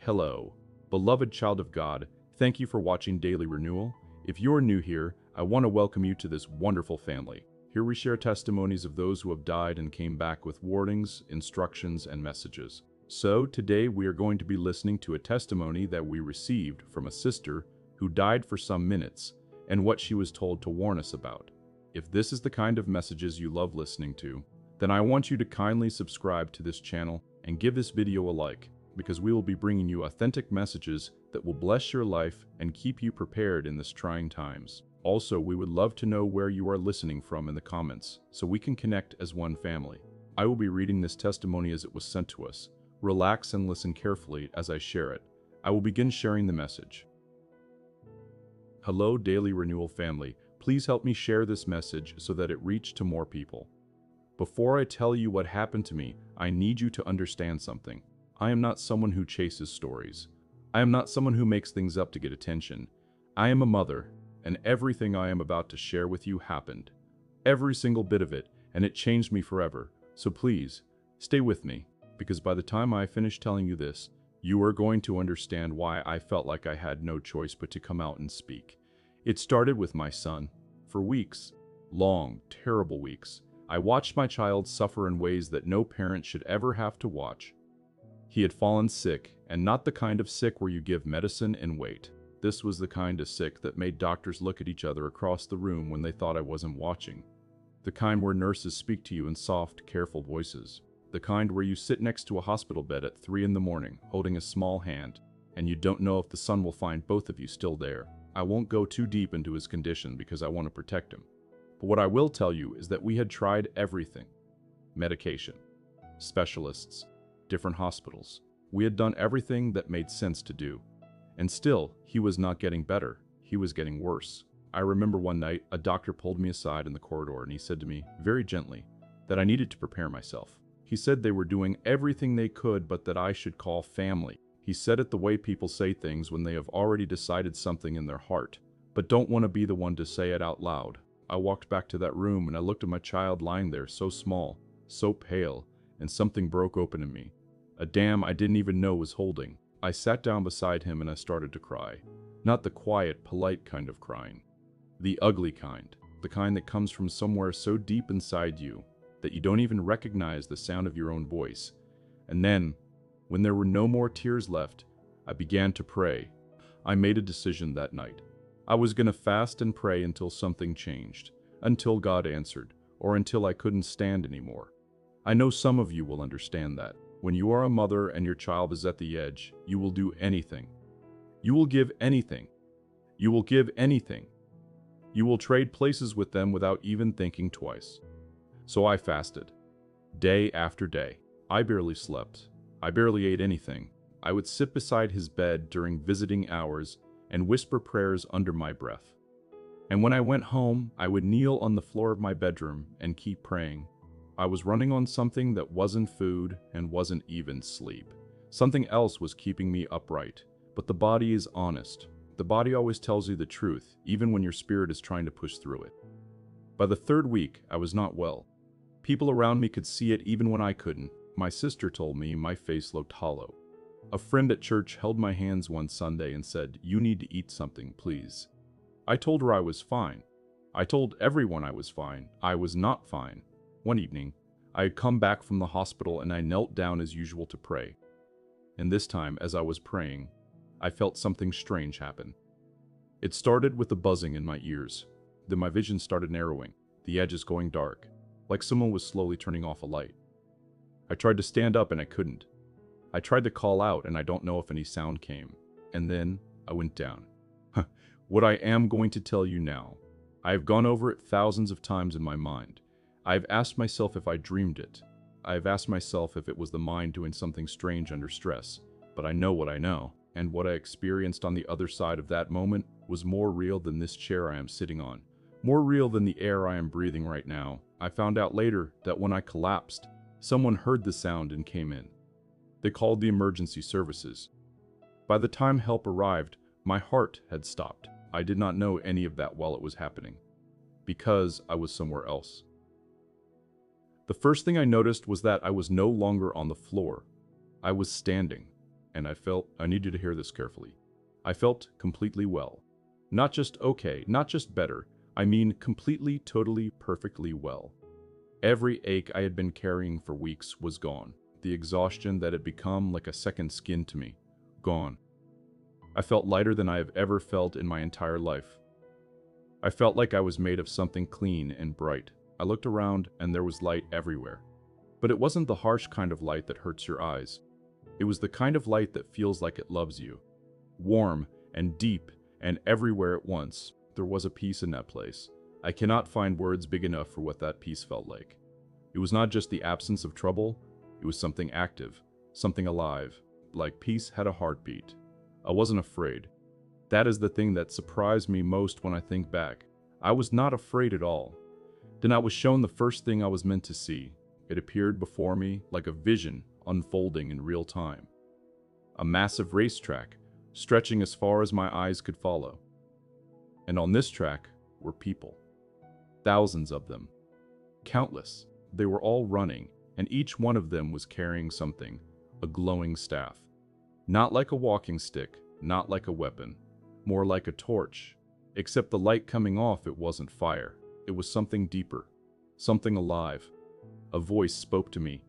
Hello, beloved child of God. Thank you for watching Daily Renewal. If you're new here, I want to welcome you to this wonderful family. Here we share testimonies of those who have died and came back with warnings, instructions, and messages. So today we are going to be listening to a testimony that we received from a sister who died for some minutes and what she was told to warn us about. If this is the kind of messages you love listening to, then I want you to kindly subscribe to this channel and give this video a like, because we will be bringing you authentic messages that will bless your life and keep you prepared in this trying times. Also, we would love to know where you are listening from in the comments, so we can connect as one family. I will be reading this testimony as it was sent to us. Relax and listen carefully as I share it. I will begin sharing the message. Hello, Daily Renewal family. Please help me share this message so that it reach to more people. Before I tell you what happened to me, I need you to understand something. I am not someone who chases stories. I am not someone who makes things up to get attention. I am a mother, and everything I am about to share with you happened. Every single bit of it, and it changed me forever. So please, stay with me, because by the time I finish telling you this, you are going to understand why I felt like I had no choice but to come out and speak. It started with my son. For weeks, long, terrible weeks, I watched my child suffer in ways that no parent should ever have to watch. He had fallen sick, and not the kind of sick where you give medicine and wait. This was the kind of sick that made doctors look at each other across the room when they thought I wasn't watching. The kind where nurses speak to you in soft, careful voices. The kind where you sit next to a hospital bed at 3 in the morning, holding a small hand, and you don't know if the sun will find both of you still there. I won't go too deep into his condition because I want to protect him. But what I will tell you is that we had tried everything. Medication, specialists, different hospitals. We had done everything that made sense to do. And still, he was not getting better. He was getting worse. I remember one night, a doctor pulled me aside in the corridor and he said to me, very gently, that I needed to prepare myself. He said they were doing everything they could, but that I should call family. He said it the way people say things when they have already decided something in their heart, but don't want to be the one to say it out loud. I walked back to that room and I looked at my child lying there, so small, so pale, and something broke open in me. A dam I didn't even know was holding. I sat down beside him and I started to cry. Not the quiet, polite kind of crying. The ugly kind. The kind that comes from somewhere so deep inside you that you don't even recognize the sound of your own voice. And then, when there were no more tears left, I began to pray. I made a decision that night. I was going to fast and pray until something changed, until God answered, or until I couldn't stand anymore. I know some of you will understand that. When you are a mother and your child is at the edge, you will do anything. You will give anything. You will give anything. You will trade places with them without even thinking twice. So I fasted. Day after day. I barely slept. I barely ate anything. I would sit beside his bed during visiting hours and whisper prayers under my breath. And when I went home, I would kneel on the floor of my bedroom and keep praying. I was running on something that wasn't food and wasn't even sleep. Something else was keeping me upright. But the body is honest. The body always tells you the truth, even when your spirit is trying to push through it. By the third week, I was not well. People around me could see it even when I couldn't. My sister told me my face looked hollow. A friend at church held my hands one Sunday and said, "You need to eat something, please." I told her I was fine. I told everyone I was fine. I was not fine. One evening, I had come back from the hospital and I knelt down as usual to pray. And this time, as I was praying, I felt something strange happen. It started with a buzzing in my ears. Then my vision started narrowing, the edges going dark, like someone was slowly turning off a light. I tried to stand up and I couldn't. I tried to call out and I don't know if any sound came. And then I went down. What I am going to tell you now, I have gone over it thousands of times in my mind. I have asked myself if I dreamed it. I have asked myself if it was the mind doing something strange under stress. But I know what I know, and what I experienced on the other side of that moment was more real than this chair I am sitting on, more real than the air I am breathing right now. I found out later that when I collapsed, someone heard the sound and came in. They called the emergency services. By the time help arrived, my heart had stopped. I did not know any of that while it was happening, because I was somewhere else. The first thing I noticed was that I was no longer on the floor. I was standing. and I need you to hear this carefully. I felt completely well. Not just okay, not just better. I mean completely, totally, perfectly well. Every ache I had been carrying for weeks was gone. The exhaustion that had become like a second skin to me, gone. I felt lighter than I have ever felt in my entire life. I felt like I was made of something clean and bright. I looked around and there was light everywhere. But it wasn't the harsh kind of light that hurts your eyes. It was the kind of light that feels like it loves you. Warm and deep and everywhere at once. There was a peace in that place. I cannot find words big enough for what that peace felt like. It was not just the absence of trouble, it was something active, something alive, like peace had a heartbeat. I wasn't afraid. That is the thing that surprised me most when I think back. I was not afraid at all. Then I was shown the first thing I was meant to see. It appeared before me like a vision unfolding in real time. A massive racetrack, stretching as far as my eyes could follow. And on this track were people. Thousands of them. Countless. They were all running, and each one of them was carrying something, a glowing staff. Not like a walking stick, not like a weapon, more like a torch. Except the light coming off it wasn't fire. It was something deeper, something alive. A voice spoke to me.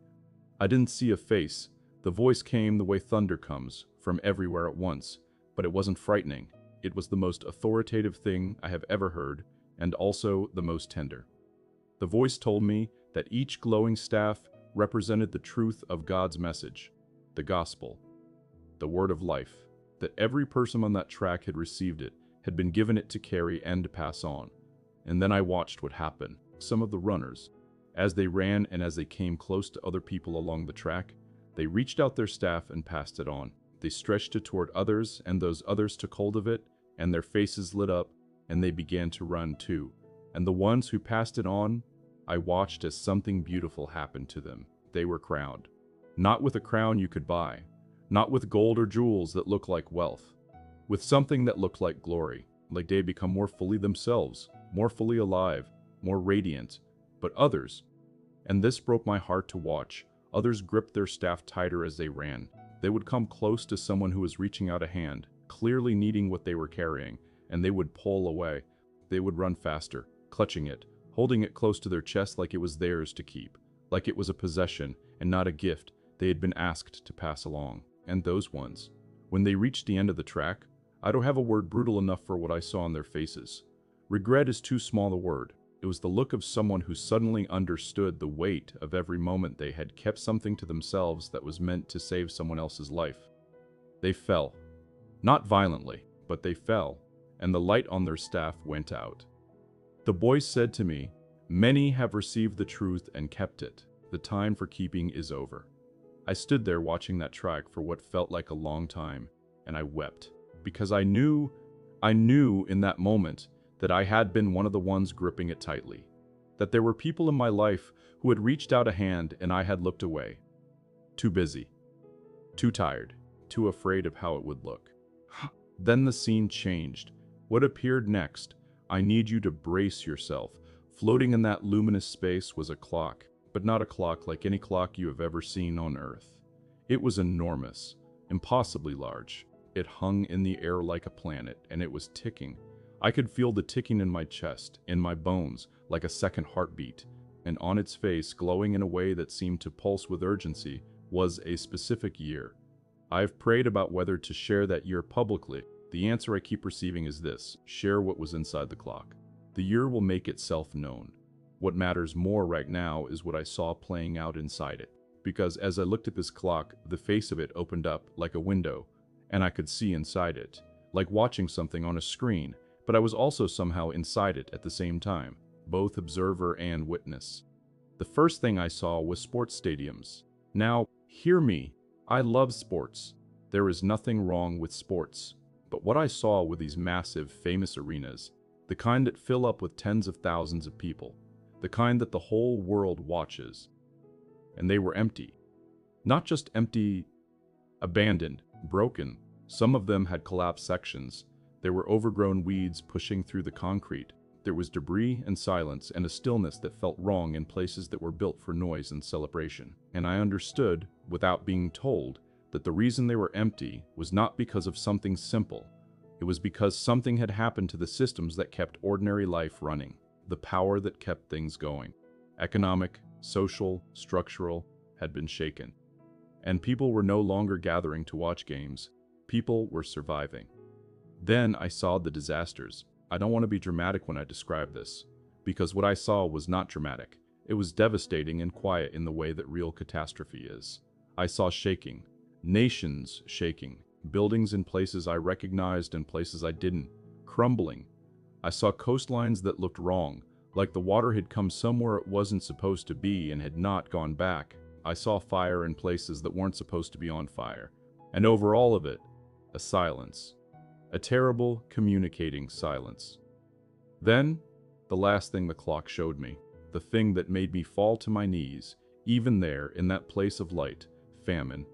I didn't see a face. The voice came the way thunder comes, from everywhere at once, but it wasn't frightening. It was the most authoritative thing I have ever heard, and also the most tender. The voice told me that each glowing staff represented the truth of God's message, the gospel, the word of life, that every person on that track had received it, had been given it to carry and to pass on. And then I watched what happened. Some of the runners, as they ran and as they came close to other people along the track, they reached out their staff and passed it on. They stretched it toward others, and those others took hold of it, and their faces lit up, and they began to run too. And the ones who passed it on, I watched as something beautiful happened to them. They were crowned. Not with a crown you could buy, not with gold or jewels that look like wealth, with something that looked like glory, like they become more fully themselves, more fully alive, more radiant. But others, and this broke my heart to watch, others gripped their staff tighter as they ran. They would come close to someone who was reaching out a hand, clearly needing what they were carrying, and they would pull away. They would run faster, clutching it, holding it close to their chest like it was theirs to keep, like it was a possession and not a gift they had been asked to pass along. And those ones, when they reached the end of the track, I don't have a word brutal enough for what I saw on their faces. Regret is too small a word. It was the look of someone who suddenly understood the weight of every moment they had kept something to themselves that was meant to save someone else's life. They fell. Not violently, but they fell, and the light on their staff went out. The voice said to me, "Many have received the truth and kept it. The time for keeping is over." I stood there watching that track for what felt like a long time, and I wept, because I knew in that moment that I had been one of the ones gripping it tightly, that there were people in my life who had reached out a hand and I had looked away. Too busy, too tired, too afraid of how it would look. Then the scene changed. What appeared next? I need you to brace yourself. Floating in that luminous space was a clock, but not a clock like any clock you have ever seen on Earth. It was enormous, impossibly large. It hung in the air like a planet, and it was ticking. I could feel the ticking in my chest, in my bones, like a second heartbeat, and on its face, glowing in a way that seemed to pulse with urgency, was a specific year. I've prayed about whether to share that year publicly. The answer I keep receiving is this: share what was inside the clock. The year will make itself known. What matters more right now is what I saw playing out inside it. Because as I looked at this clock, the face of it opened up like a window, and I could see inside it, like watching something on a screen. But I was also somehow inside it at the same time, both observer and witness. The first thing I saw was sports stadiums. Now, hear me, I love sports. There is nothing wrong with sports. But what I saw were these massive, famous arenas, the kind that fill up with tens of thousands of people, the kind that the whole world watches. And they were empty. Not just empty, abandoned, broken. Some of them had collapsed sections. There were overgrown weeds pushing through the concrete. There was debris and silence and a stillness that felt wrong in places that were built for noise and celebration. And I understood, without being told, that the reason they were empty was not because of something simple. It was because something had happened to the systems that kept ordinary life running, the power that kept things going. Economic, social, structural, had been shaken. And people were no longer gathering to watch games. People were surviving. Then I saw the disasters. I don't want to be dramatic when I describe this, because what I saw was not dramatic. It was devastating and quiet in the way that real catastrophe is. I saw shaking, nations shaking, buildings in places I recognized and places I didn't, crumbling. I saw coastlines that looked wrong, like the water had come somewhere it wasn't supposed to be and had not gone back. I saw fire in places that weren't supposed to be on fire. And over all of it, a silence. A terrible, communicating silence. Then, the last thing the clock showed me, the thing that made me fall to my knees, even there in that place of light, famine.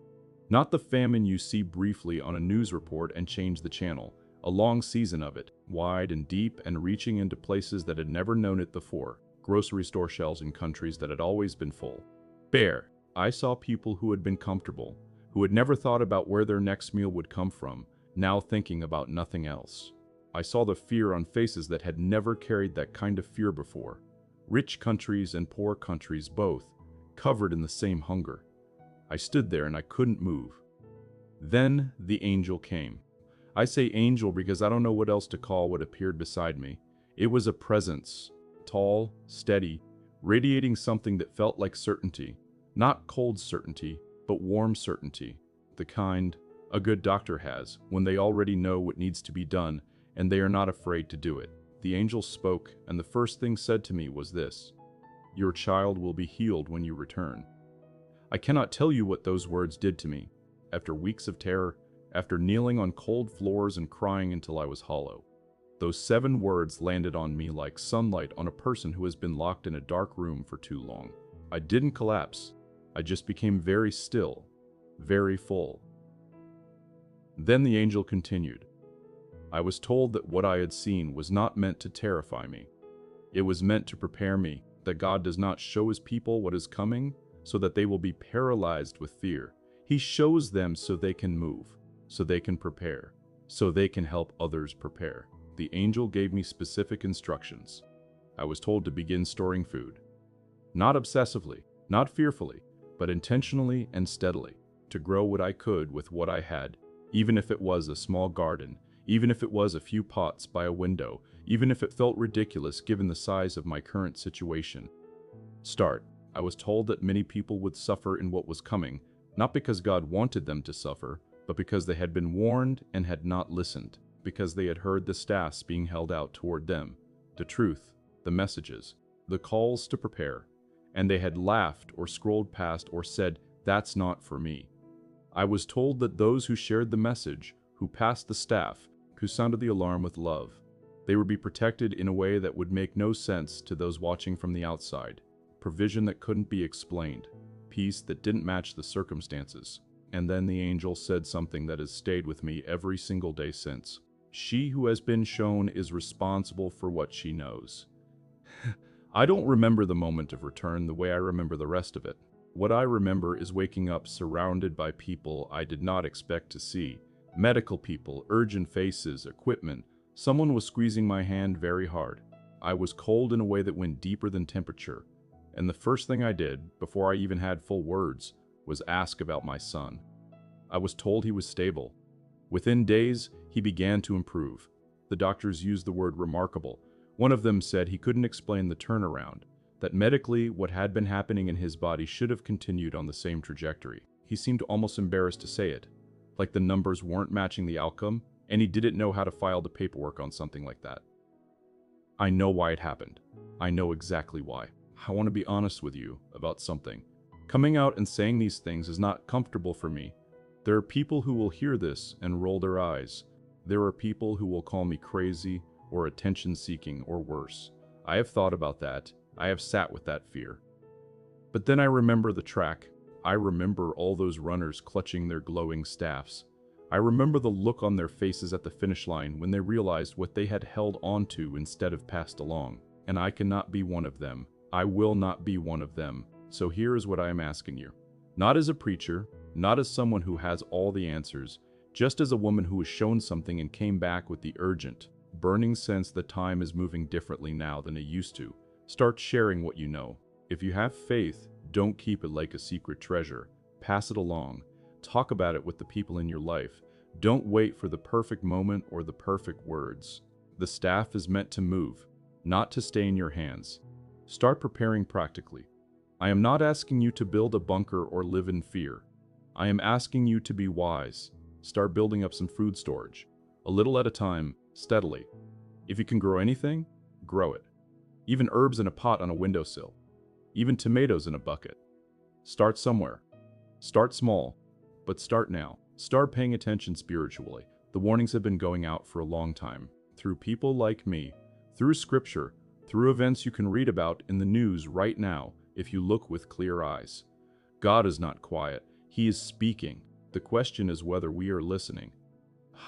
Not the famine you see briefly on a news report and change the channel, a long season of it, wide and deep and reaching into places that had never known it before, grocery store shelves in countries that had always been full. Bare, I saw people who had been comfortable, who had never thought about where their next meal would come from, now thinking about nothing else. I saw the fear on faces that had never carried that kind of fear before. Rich countries and poor countries both, covered in the same hunger. I stood there and I couldn't move. Then the angel came. I say angel because I don't know what else to call what appeared beside me. It was a presence, tall, steady, radiating something that felt like certainty. Not cold certainty, but warm certainty. The kind a good doctor has when they already know what needs to be done and they are not afraid to do it. The angel spoke, and the first thing said to me was this: "Your child will be healed when you return." I cannot tell you what those words did to me. After weeks of terror, after kneeling on cold floors and crying until I was hollow, those 7 words landed on me like sunlight on a person who has been locked in a dark room for too long. I didn't collapse. I just became very still, very full. Then the angel continued. I was told that what I had seen was not meant to terrify me. It was meant to prepare me, that God does not show his people what is coming so that they will be paralyzed with fear. He shows them so they can move, so they can prepare, so they can help others prepare. The angel gave me specific instructions. I was told to begin storing food. Not obsessively, not fearfully, but intentionally and steadily, to grow what I could with what I had, even if it was a small garden, even if it was a few pots by a window, even if it felt ridiculous given the size of my current situation. Start. I was told that many people would suffer in what was coming, not because God wanted them to suffer, but because they had been warned and had not listened, because they had heard the staffs being held out toward them, the truth, the messages, the calls to prepare, and they had laughed or scrolled past or said, "That's not for me." I was told that those who shared the message, who passed the staff, who sounded the alarm with love, they would be protected in a way that would make no sense to those watching from the outside, provision that couldn't be explained, peace that didn't match the circumstances. And then the angel said something that has stayed with me every single day since. She who has been shown is responsible for what she knows. I don't remember the moment of return the way I remember the rest of it. What I remember is waking up surrounded by people I did not expect to see. Medical people, urgent faces, equipment. Someone was squeezing my hand very hard. I was cold in a way that went deeper than temperature. And the first thing I did, before I even had full words, was ask about my son. I was told he was stable. Within days, he began to improve. The doctors used the word remarkable. One of them said he couldn't explain the turnaround, that medically what had been happening in his body should have continued on the same trajectory. He seemed almost embarrassed to say it, like the numbers weren't matching the outcome, and he didn't know how to file the paperwork on something like that. I know why it happened. I know exactly why. I want to be honest with you about something. Coming out and saying these things is not comfortable for me. There are people who will hear this and roll their eyes. There are people who will call me crazy or attention-seeking or worse. I have thought about that. I have sat with that fear. But then I remember the track. I remember all those runners clutching their glowing staffs. I remember the look on their faces at the finish line when they realized what they had held onto instead of passed along. And I cannot be one of them. I will not be one of them. So here is what I am asking you. Not as a preacher, not as someone who has all the answers, just as a woman who was shown something and came back with the urgent, burning sense that time is moving differently now than it used to. Start sharing what you know. If you have faith, don't keep it like a secret treasure. Pass it along. Talk about it with the people in your life. Don't wait for the perfect moment or the perfect words. The staff is meant to move, not to stay in your hands. Start preparing practically. I am not asking you to build a bunker or live in fear. I am asking you to be wise. Start building up some food storage. A little at a time, steadily. If you can grow anything, grow it. Even herbs in a pot on a windowsill. Even tomatoes in a bucket. Start somewhere. Start small, but start now. Start paying attention spiritually. The warnings have been going out for a long time. Through people like me, through scripture, through events you can read about in the news right now if you look with clear eyes. God is not quiet. He is speaking. The question is whether we are listening.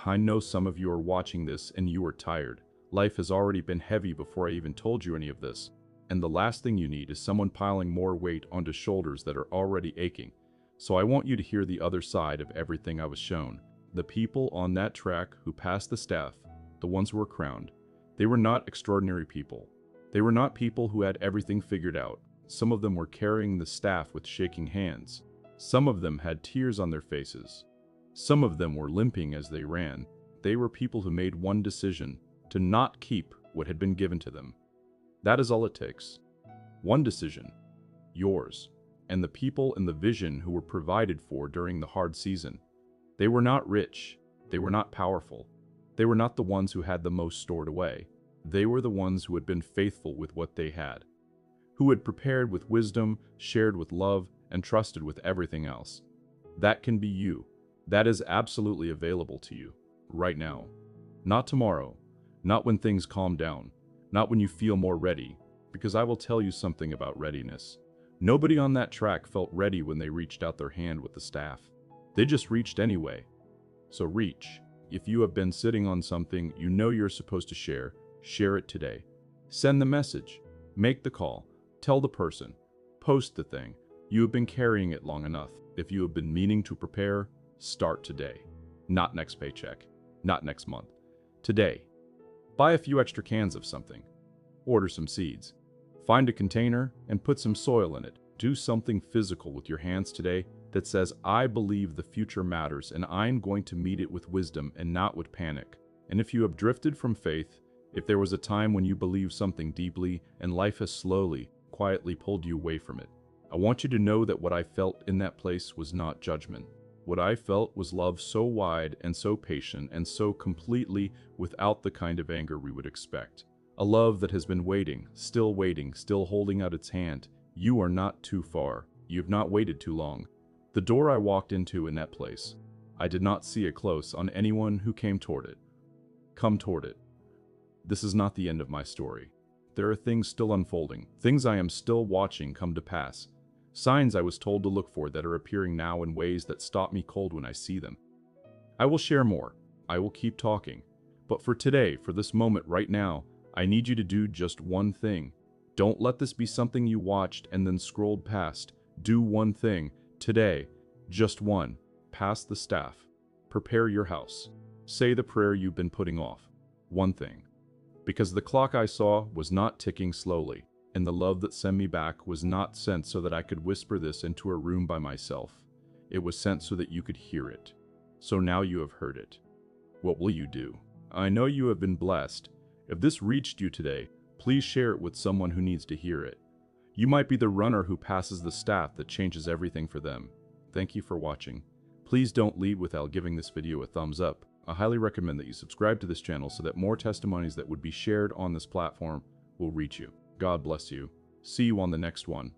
I know some of you are watching this and you are tired. Life has already been heavy before I even told you any of this. And the last thing you need is someone piling more weight onto shoulders that are already aching. So I want you to hear the other side of everything I was shown. The people on that track who passed the staff, the ones who were crowned, they were not extraordinary people. They were not people who had everything figured out. Some of them were carrying the staff with shaking hands. Some of them had tears on their faces. Some of them were limping as they ran. They were people who made one decision, to not keep what had been given to them. That is all it takes. One decision, yours, and the people and the vision who were provided for during the hard season. They were not rich. They were not powerful. They were not the ones who had the most stored away. They were the ones who had been faithful with what they had, who had prepared with wisdom, shared with love, and trusted with everything else. That can be you. That is absolutely available to you, right now. Not tomorrow, not when things calm down, not when you feel more ready, because I will tell you something about readiness. Nobody on that track felt ready when they reached out their hand with the staff. They just reached anyway. So reach. If you have been sitting on something you know you're supposed to share it today. Send the message. Make the call. Tell the person. Post the thing. You have been carrying it long enough. If you have been meaning to prepare, start today. Not next paycheck. Not next month. Today. Buy a few extra cans of something. Order some seeds. Find a container and put some soil in it. Do something physical with your hands today that says, I believe the future matters and I'm going to meet it with wisdom and not with panic. And if you have drifted from faith, if there was a time when you believed something deeply and life has slowly, quietly pulled you away from it, I want you to know that what I felt in that place was not judgment. What I felt was love so wide and so patient and so completely without the kind of anger we would expect. A love that has been waiting, still holding out its hand. You are not too far. You have not waited too long. The door I walked into in that place, I did not see it close on anyone who came toward it. Come toward it. This is not the end of my story. There are things still unfolding, things I am still watching come to pass. Signs I was told to look for that are appearing now in ways that stop me cold when I see them. I will share more. I will keep talking. But for today, for this moment right now, I need you to do just one thing. Don't let this be something you watched and then scrolled past. Do one thing. Today. Just one. Pass the staff. Prepare your house. Say the prayer you've been putting off. One thing. Because the clock I saw was not ticking slowly, and the love that sent me back was not sent so that I could whisper this into a room by myself. It was sent so that you could hear it. So now you have heard it. What will you do? I know you have been blessed. If this reached you today, please share it with someone who needs to hear it. You might be the runner who passes the staff that changes everything for them. Thank you for watching. Please don't leave without giving this video a thumbs up. I highly recommend that you subscribe to this channel so that more testimonies that would be shared on this platform will reach you. God bless you. See you on the next one.